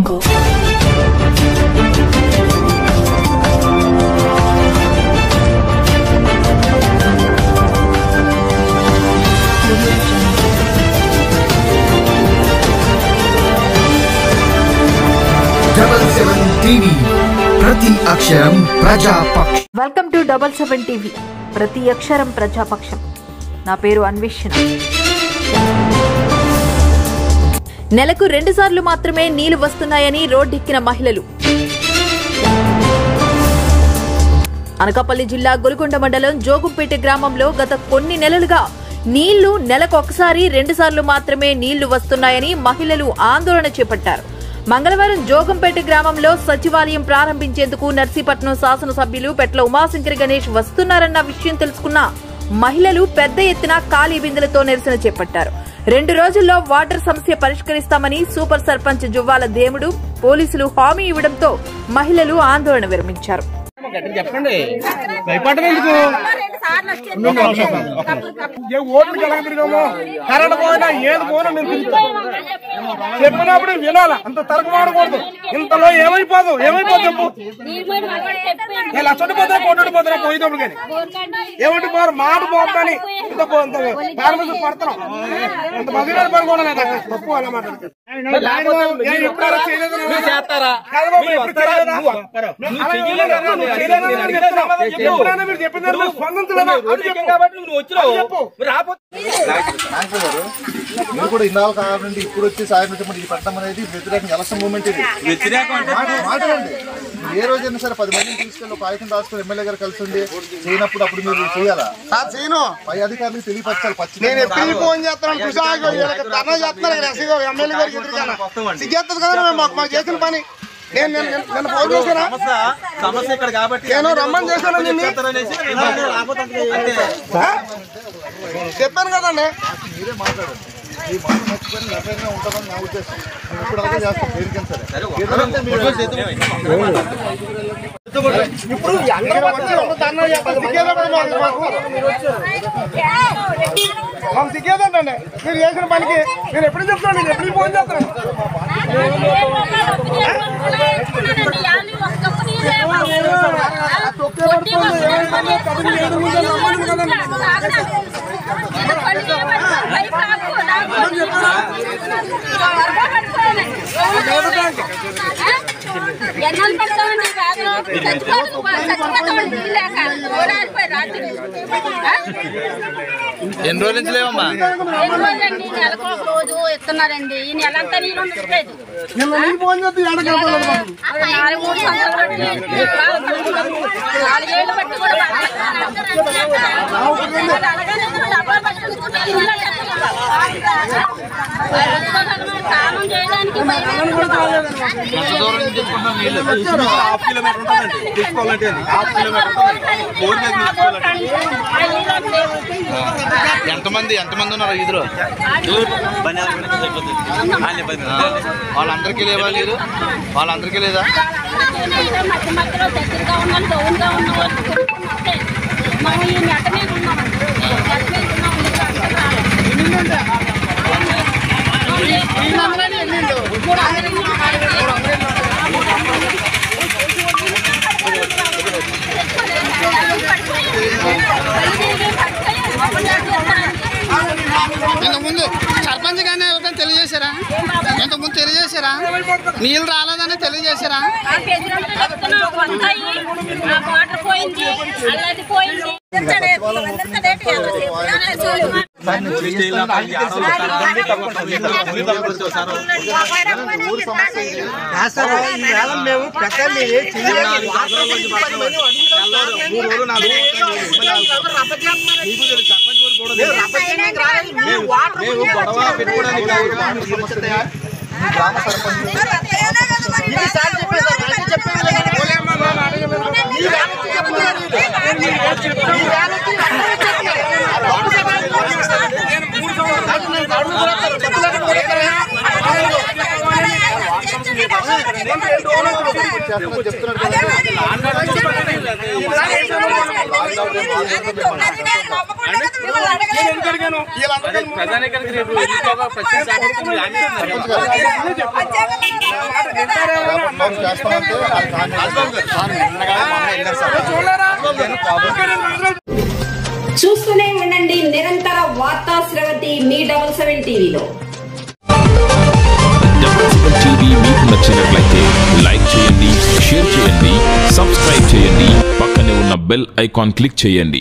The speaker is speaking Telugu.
ప్రతి అక్షరం ప్రజాపక్షం. వెల్కమ్ టు 77 టీవీ, ప్రతి అక్షరం ప్రజాపక్షం. నా పేరు అన్వేషణ. నెలకు 2 సార్లు మాత్రమే నీళ్లు వస్తున్నాయని రోడ్డెక్కిన మహిళలు. అనకాపల్లి జిల్లా గొలుగొండ మండలం జోగుంపేట గ్రామంలో గత కొన్ని నెలలుగా నీళ్లు నెలకు ఒకసారి 2 సార్లు మాత్రమే నీళ్లు వస్తున్నాయని మహిళలు ఆందోళన చేపట్టారు. మంగళవారం జోగంపేట గ్రామంలో సచివాలయం ప్రారంభించేందుకు నర్సీపట్నం శాసనసభ్యులు పెట్ల ఉమాశంకర్ గణేష్ వస్తున్నారన్న విషయం తెలుసుకున్న మహిళలు పెద్ద ఎత్తున ఖాళీ బిందెలతో నిరసన చేపట్టారు. 2 రోజుల్లో వాటర్ సమస్య పరిష్కరిస్తామని సూపర్ సర్పంచ్ జువ్వాల దేవుడు పోలీసులు హామీ ఇవ్వడంతో మహిళలు ఆందోళన విరమించారు. చెప్పండి భయపడలేదు ఓట్లు కలగతిరిగామో కరెంట్ పోయినా ఏది పోయినా నేను చెప్పినప్పుడు వినాల అంత తరగమాడకూడదు. ఇంతలో ఏమైపోదు చెప్పు లచ్చడిపోతా కొట్టుడిపోతున్నా పోయేటప్పుడు కానీ ఏమిటి పోరు మాట పోతాని ఇంత పడతాం ఇంత మగిరాడు పడుకోవడం తప్పు అన్నమాట. మీరు కూడా ఇన్నాళ్ళు కావాలంటే ఇప్పుడు వచ్చి సాయం ఇది పెట్టడం అనేది వ్యతిరేకం ఎలక్షన్ మూవ్మెంట్. ఇది మాట్లాడండి. ఏ రోజైనా సరే 10 మందిని తీసుకెళ్ళి కాగితం రాసుకుని ఎమ్మెల్యే గారు కలిసి ఉండి చేయనప్పుడు అప్పుడు మీరు చేయాలా? చేయను. పై అధికారులకు తెలియపరచాలి. ఫోన్ చేసిన పని నేను ఫోన్ చేశాను సమస్య ఇక్కడ కాబట్టి నేను రమ్మని చేశాను చెప్పాను కదండి. మీరే మాట్లాడండి. ఈ మాట మర్చిపోయి నిర్ణయంగా ఉంటుందని నా ఉద్దేశం. నేను ఇప్పుడు అదే చేస్తాను దేనికైనా సరే. ఇప్పుడు సిగ్గేదండి మీరు చేసిన పనికి. నేను ఎప్పుడు చెప్తాను, నేను ఎప్పుడు ఫోన్ చేస్తాను. ఎన్ని రోజుల నుంచి లేవమ్మా? నెలకు ఒక రోజు ఇస్తున్నారండి. ఈ నెల అంతా నీళ్ళు ఉండట్లేదు. 4-3 సంవత్సరాలు బట్టి కూడా స్నానం చేయడానికి ఎంతమంది ఉన్నారు ఇద్దరు? వాళ్ళందరికీ లేవా? లేదు వాళ్ళందరికీ లేదా? మధ్య మధ్యలో దగ్గరగా ఉన్నాను దౌన్గా ఉన్నాం. మనం ఈ నెట మీద ఉన్నామండి. ఇంతకుముందు సర్పంచ్ గానే ఎవరికైనా తెలియజేశారా? ఇంతకుముందు తెలియజేశారా? నీళ్ళు రాలేదని తెలియజేశారా? గ్రామ సర్పంచ్ చేస్తామంటే చూస్తూనే ఉండండి నిరంతర వార్తా స్రవంతి మీ 77 టీవీలో. టీవీ మీకు నచ్చినట్లయితే లైక్ చేయండి, షేర్ చేయండి, సబ్స్క్రైబ్ చేయండి, పక్కనే ఉన్న బెల్ ఐకాన్ క్లిక్ చేయండి.